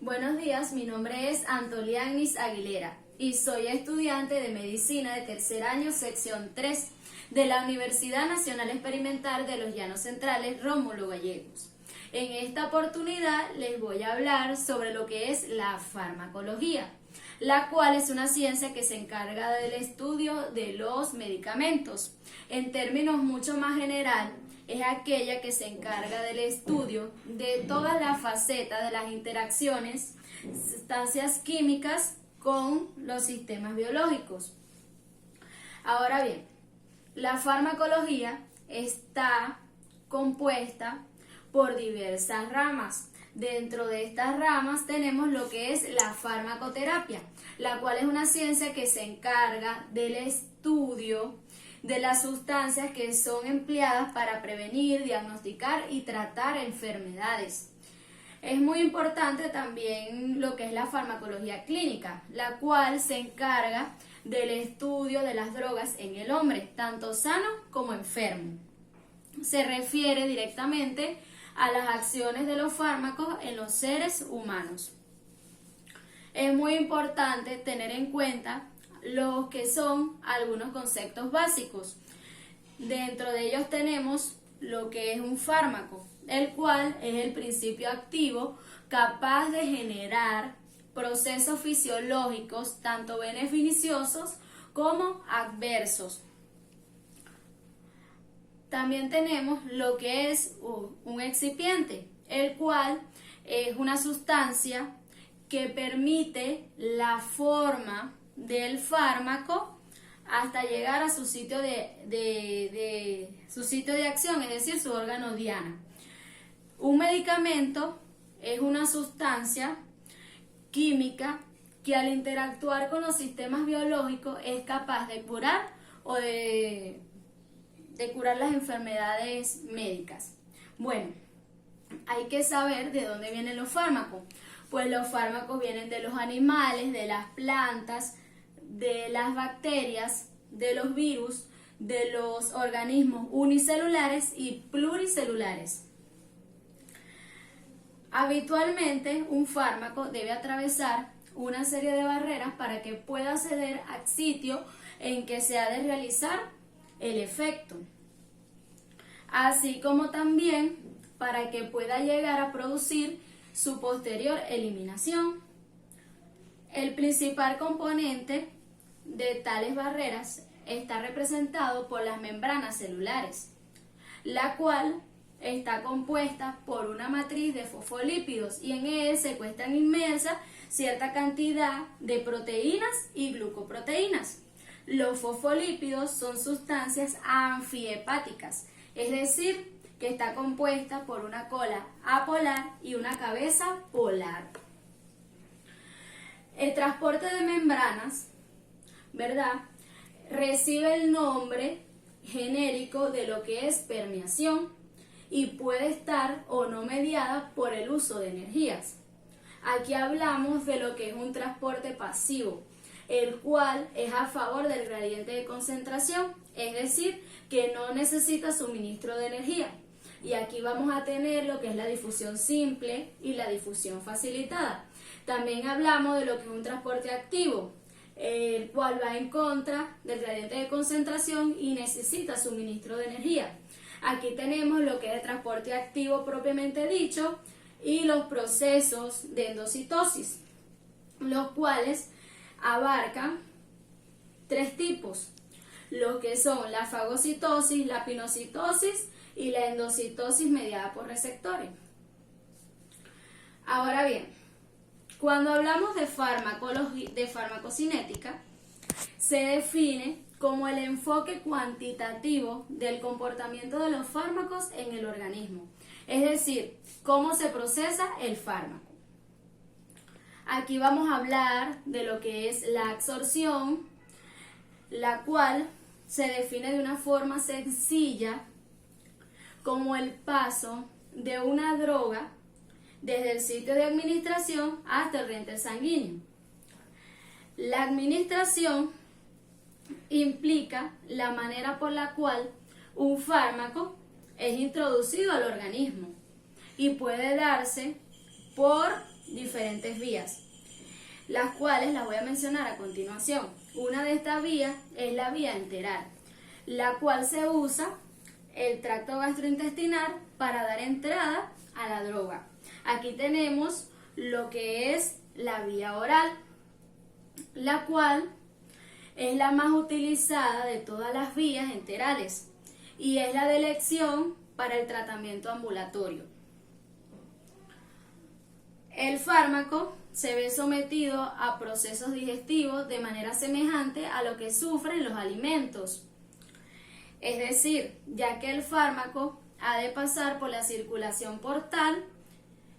Buenos días, mi nombre es Antolianis Aguilera y soy estudiante de Medicina de tercer año, sección 3, de la Universidad Nacional Experimental de los Llanos Centrales, Rómulo Gallegos. En esta oportunidad les voy a hablar sobre lo que es la farmacología, la cual es una ciencia que se encarga del estudio de los medicamentos. En términos mucho más general, es aquella que se encarga del estudio de todas las facetas de las interacciones, sustancias químicas con los sistemas biológicos. Ahora bien, la farmacología está compuesta por diversas ramas. Dentro de estas ramas tenemos lo que es la farmacoterapia, la cual es una ciencia que se encarga del estudio de las sustancias que son empleadas para prevenir, diagnosticar y tratar enfermedades. Es muy importante también lo que es la farmacología clínica, la cual se encarga del estudio de las drogas en el hombre, tanto sano como enfermo. Se refiere directamente a las acciones de los fármacos en los seres humanos. Es muy importante tener en cuenta lo que son algunos conceptos básicos. Dentro de ellos tenemos lo que es un fármaco, el cual es el principio activo capaz de generar procesos fisiológicos tanto beneficiosos como adversos. También tenemos lo que es un excipiente, el cual es una sustancia que permite la forma del fármaco hasta llegar a su sitio de acción, es decir, su órgano diana. Un medicamento es una sustancia química que al interactuar con los sistemas biológicos es capaz de curar o de curar las enfermedades médicas. Bueno, hay que saber de dónde vienen los fármacos. Pues los fármacos vienen de los animales, de las plantas, de las bacterias, de los virus, de los organismos unicelulares y pluricelulares. Habitualmente, un fármaco debe atravesar una serie de barreras para que pueda acceder al sitio en que se ha de realizar el efecto, así como también para que pueda llegar a producir su posterior eliminación. El principal componente de tales barreras está representado por las membranas celulares, la cual está compuesta por una matriz de fosfolípidos y en él se encuentran inmersas cierta cantidad de proteínas y glucoproteínas. Los fosfolípidos son sustancias anfihepáticas, es decir, que está compuesta por una cola apolar y una cabeza polar. El transporte de membranas, ¿verdad?, recibe el nombre genérico de lo que es permeación y puede estar o no mediada por el uso de energías. Aquí hablamos de lo que es un transporte pasivo, el cual es a favor del gradiente de concentración, es decir, que no necesita suministro de energía. Y aquí vamos a tener lo que es la difusión simple y la difusión facilitada. También hablamos de lo que es un transporte activo, el cual va en contra del gradiente de concentración y necesita suministro de energía. Aquí tenemos lo que es el transporte activo propiamente dicho y los procesos de endocitosis, los cuales abarcan tres tipos, lo que son la fagocitosis, la pinocitosis y la endocitosis mediada por receptores. Ahora bien, cuando hablamos de farmacocinética, se define como el enfoque cuantitativo del comportamiento de los fármacos en el organismo, es decir, cómo se procesa el fármaco. Aquí vamos a hablar de lo que es la absorción, la cual se define de una forma sencilla como el paso de una droga desde el sitio de administración hasta el riente sanguíneo. La administración implica la manera por la cual un fármaco es introducido al organismo y puede darse por diferentes vías, las cuales las voy a mencionar a continuación. Una de estas vías es la vía enteral, la cual se usa el tracto gastrointestinal para dar entrada a la droga. Aquí tenemos lo que es la vía oral, la cual es la más utilizada de todas las vías enterales y es la de elección para el tratamiento ambulatorio. El fármaco se ve sometido a procesos digestivos de manera semejante a lo que sufren los alimentos. Es decir, ya que el fármaco ha de pasar por la circulación portal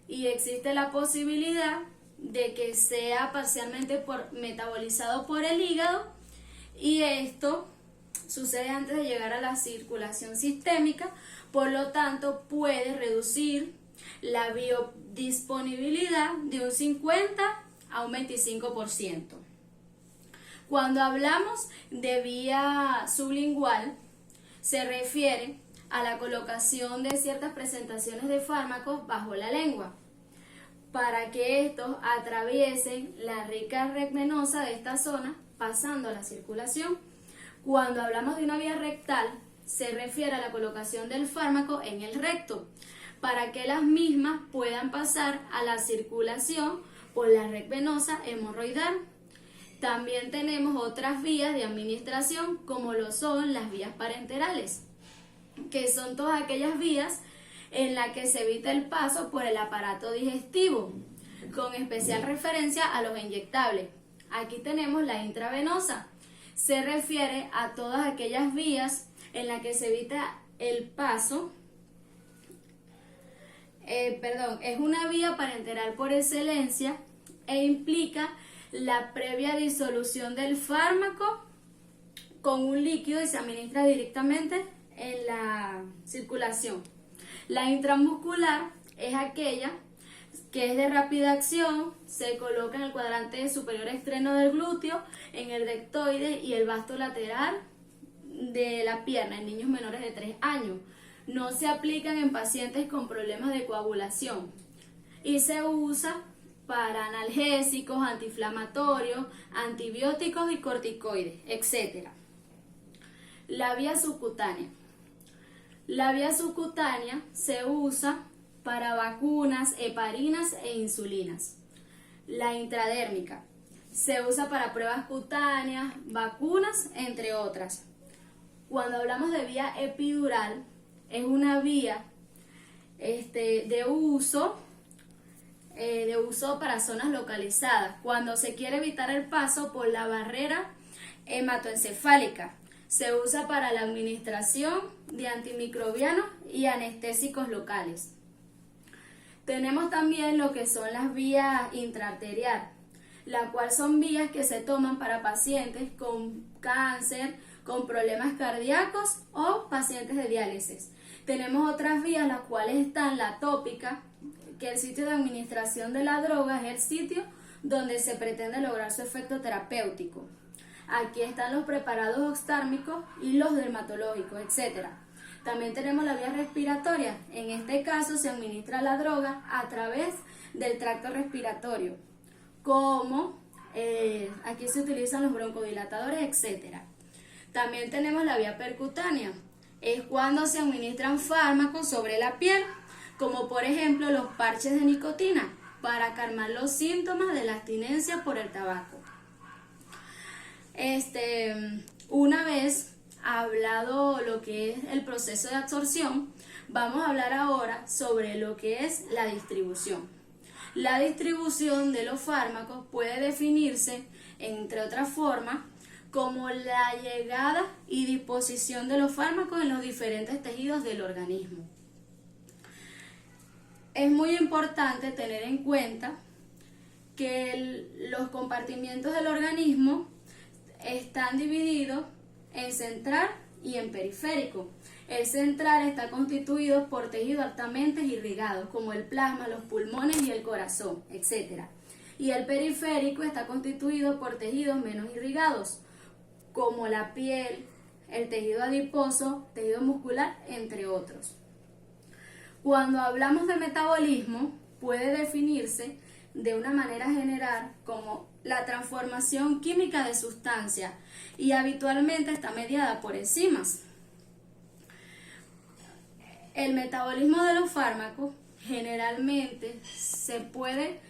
y existe la posibilidad de que sea parcialmente metabolizado por el hígado, y esto sucede antes de llegar a la circulación sistémica, por lo tanto puede reducir la biodisponibilidad de un 50 a un 25%. Cuando hablamos de vía sublingual, se refiere a la colocación de ciertas presentaciones de fármacos bajo la lengua, para que estos atraviesen la rica red venosa de esta zona, pasando a la circulación. Cuando hablamos de una vía rectal, se refiere a la colocación del fármaco en el recto, para que las mismas puedan pasar a la circulación por la red venosa hemorroidal. También tenemos otras vías de administración, como lo son las vías parenterales, que son todas aquellas vías en las que se evita el paso por el aparato digestivo, con especial referencia a los inyectables. Aquí tenemos la intravenosa. Se refiere a todas aquellas vías en las que se evita el paso. Es una vía parenteral por excelencia e implica la previa disolución del fármaco con un líquido y se administra directamente en la circulación. La intramuscular es aquella que es de rápida acción, se coloca en el cuadrante superior externo del glúteo, en el deltoide y el vasto lateral de la pierna en niños menores de 3 años. No se aplican en pacientes con problemas de coagulación y se usa para analgésicos, antiinflamatorios, antibióticos y corticoides, etc. La vía subcutánea. La vía subcutánea se usa para vacunas, heparinas e insulinas. La intradérmica se usa para pruebas cutáneas, vacunas, entre otras. Cuando hablamos de vía epidural, es una vía de uso para zonas localizadas, cuando se quiere evitar el paso por la barrera hematoencefálica. Se usa para la administración de antimicrobianos y anestésicos locales. Tenemos también lo que son las vías intraarterial, las cuales son vías que se toman para pacientes con cáncer, con problemas cardíacos o pacientes de diálisis. Tenemos otras vías, las cuales están la tópica, que el sitio de administración de la droga es el sitio donde se pretende lograr su efecto terapéutico. Aquí están los preparados oftálmicos y los dermatológicos, etc. También tenemos la vía respiratoria. En este caso se administra la droga a través del tracto respiratorio, como aquí se utilizan los broncodilatadores, etc. También tenemos la vía percutánea. Es cuando se administran fármacos sobre la piel, como por ejemplo los parches de nicotina, para calmar los síntomas de la abstinencia por el tabaco. Una vez hablado lo que es el proceso de absorción, vamos a hablar ahora sobre lo que es la distribución. La distribución de los fármacos puede definirse, entre otras formas, como la llegada y disposición de los fármacos en los diferentes tejidos del organismo. Es muy importante tener en cuenta que los compartimientos del organismo están divididos en central y en periférico. El central está constituido por tejidos altamente irrigados, como el plasma, los pulmones y el corazón, etc. Y el periférico está constituido por tejidos menos irrigados, como la piel, el tejido adiposo, tejido muscular, entre otros. Cuando hablamos de metabolismo, puede definirse de una manera general como la transformación química de sustancias y habitualmente está mediada por enzimas. El metabolismo de los fármacos generalmente se puede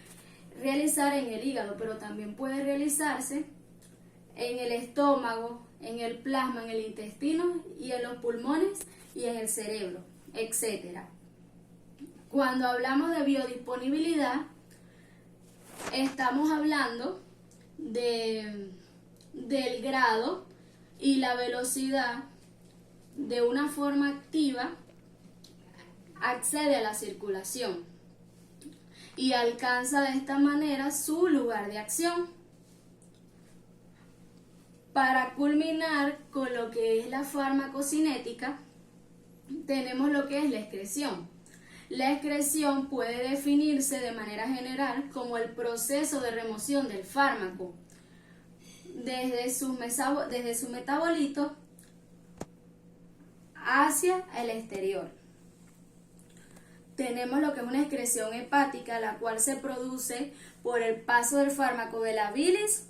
realizar en el hígado, pero también puede realizarse en el estómago, en el plasma, en el intestino y en los pulmones y en el cerebro, etc. Cuando hablamos de biodisponibilidad, estamos hablando del grado y la velocidad de una forma activa accede a la circulación y alcanza de esta manera su lugar de acción. Para culminar con lo que es la farmacocinética, tenemos lo que es la excreción. La excreción puede definirse de manera general como el proceso de remoción del fármaco desde su metabolito hacia el exterior. Tenemos lo que es una excreción hepática, la cual se produce por el paso del fármaco de la bilis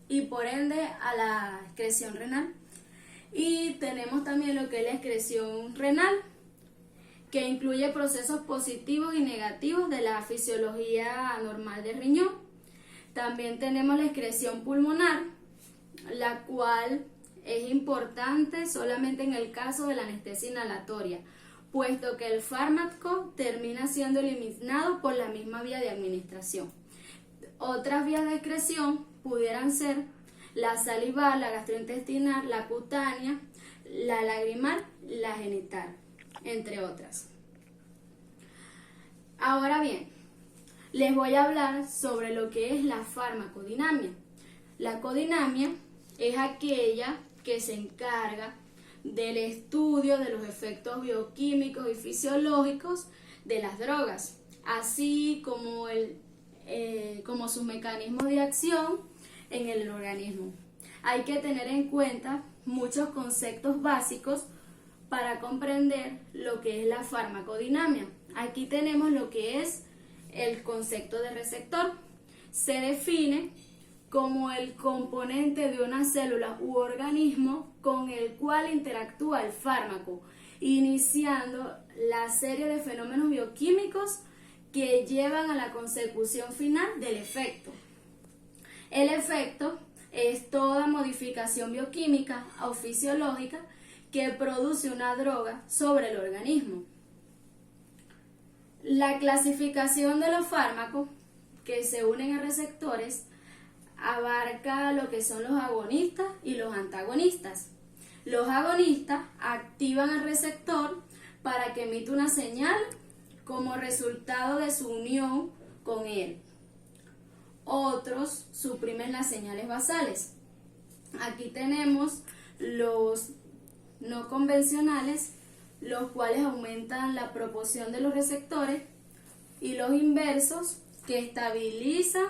y por ende a la excreción renal. Y tenemos también lo que es la excreción renal, que incluye procesos positivos y negativos de la fisiología normal del riñón. También tenemos la excreción pulmonar, la cual es importante solamente en el caso de la anestesia inhalatoria, puesto que el fármaco termina siendo eliminado por la misma vía de administración. Otras vías de excreción pudieran ser la salival, la gastrointestinal, la cutánea, la lagrimal, la genital, entre otras. Ahora bien, les voy a hablar sobre lo que es la farmacodinamia. La codinamia es aquella que se encarga del estudio de los efectos bioquímicos y fisiológicos de las drogas, así como como sus mecanismos de acción en el organismo. Hay que tener en cuenta muchos conceptos básicos para comprender lo que es la farmacodinamia. Aquí tenemos lo que es el concepto de receptor. Se define como el componente de una célula u organismo con el cual interactúa el fármaco, iniciando la serie de fenómenos bioquímicos que llevan a la consecución final del efecto. El efecto es toda modificación bioquímica o fisiológica que produce una droga sobre el organismo. La clasificación de los fármacos que se unen a receptores abarca lo que son los agonistas y los antagonistas. Los agonistas activan al receptor para que emita una señal como resultado de su unión con él. Otros suprimen las señales basales. Aquí tenemos los no convencionales, los cuales aumentan la proporción de los receptores, y los inversos, que estabilizan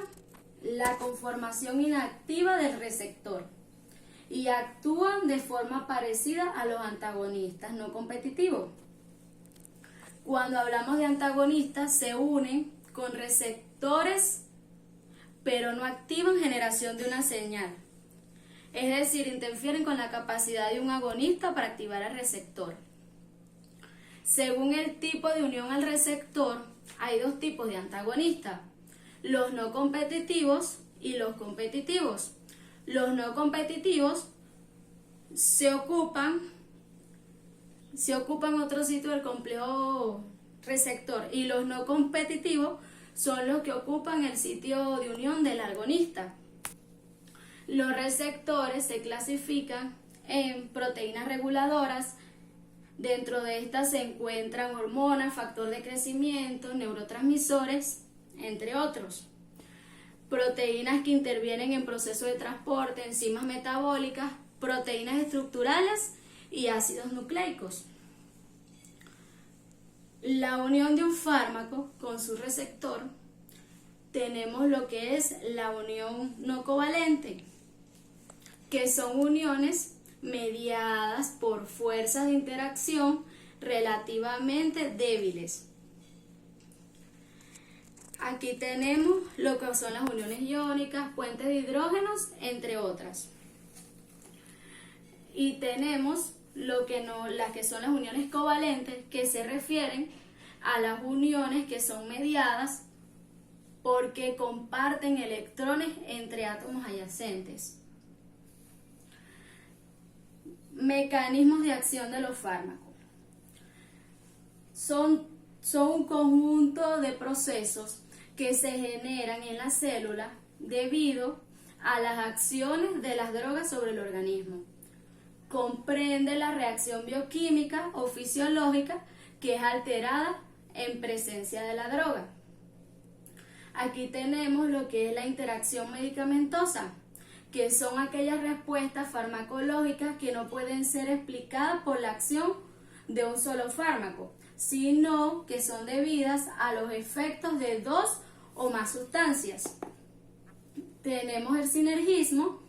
la conformación inactiva del receptor y actúan de forma parecida a los antagonistas no competitivos. Cuando hablamos de antagonistas, se unen con receptores pero no activan generación de una señal, es decir, interfieren con la capacidad de un agonista para activar el receptor. Según el tipo de unión al receptor, hay dos tipos de antagonistas: los no competitivos y los competitivos. Los no competitivos se ocupan otro sitio del complejo receptor, y los no competitivos son los que ocupan el sitio de unión del agonista. Los receptores se clasifican en proteínas reguladoras. Dentro de estas se encuentran hormonas, factor de crecimiento, neurotransmisores, entre otros. Proteínas que intervienen en procesos de transporte, enzimas metabólicas, proteínas estructurales y ácidos nucleicos. La unión de un fármaco con su receptor, tenemos lo que es la unión no covalente, que son uniones mediadas por fuerzas de interacción relativamente débiles. Aquí tenemos lo que son las uniones iónicas, puentes de hidrógenos, entre otras. Y tenemos las que son las uniones covalentes, que se refieren a las uniones que son mediadas porque comparten electrones entre átomos adyacentes. Mecanismos de acción de los fármacos. Son un conjunto de procesos que se generan en la célula debido a las acciones de las drogas sobre el organismo. Comprende la reacción bioquímica o fisiológica que es alterada en presencia de la droga. Aquí tenemos lo que es la interacción medicamentosa, que son aquellas respuestas farmacológicas que no pueden ser explicadas por la acción de un solo fármaco, sino que son debidas a los efectos de dos o más sustancias. Tenemos el sinergismo,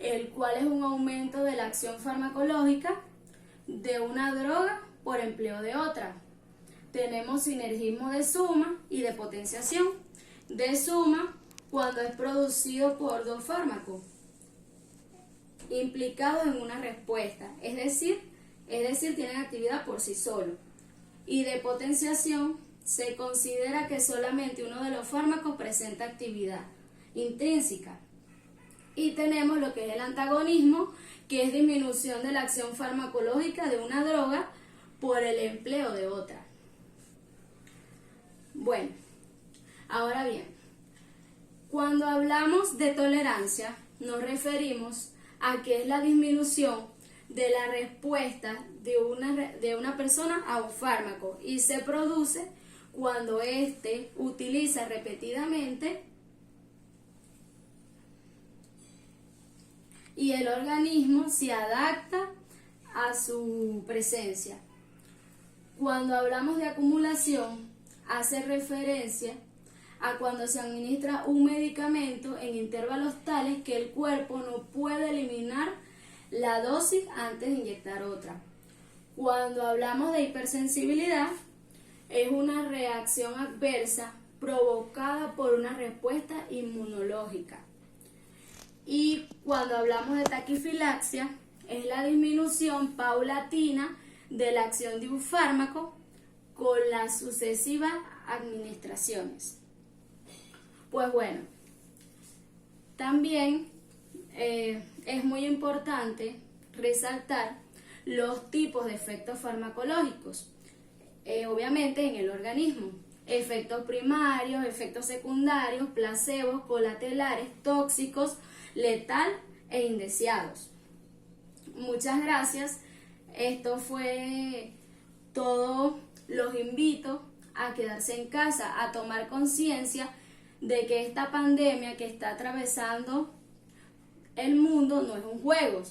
el cual es un aumento de la acción farmacológica de una droga por empleo de otra. Tenemos sinergismo de suma y de potenciación. De suma, cuando es producido por dos fármacos implicados en una respuesta, es decir, tienen actividad por sí solos. Y de potenciación, se considera que solamente uno de los fármacos presenta actividad intrínseca. Y tenemos lo que es el antagonismo, que es disminución de la acción farmacológica de una droga por el empleo de otra. Bueno, ahora bien, cuando hablamos de tolerancia, nos referimos a que es la disminución de la respuesta de una persona a un fármaco y se produce cuando éste utiliza repetidamente y el organismo se adapta a su presencia. Cuando hablamos de acumulación, hace referencia a cuando se administra un medicamento en intervalos tales que el cuerpo no puede eliminar la dosis antes de inyectar otra. Cuando hablamos de hipersensibilidad, es una reacción adversa provocada por una respuesta inmunológica. Y cuando hablamos de taquifilaxia, es la disminución paulatina de la acción de un fármaco con las sucesivas administraciones. Pues bueno, también es muy importante resaltar los tipos de efectos farmacológicos, obviamente en el organismo. Efectos primarios, efectos secundarios, placebos, colaterales, tóxicos, letal e indeseados. Muchas gracias. Esto fue todo. Los invito a quedarse en casa, a tomar conciencia de que esta pandemia que está atravesando el mundo no es un juego.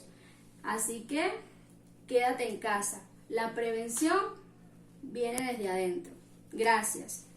Así que quédate en casa. La prevención viene desde adentro. Gracias.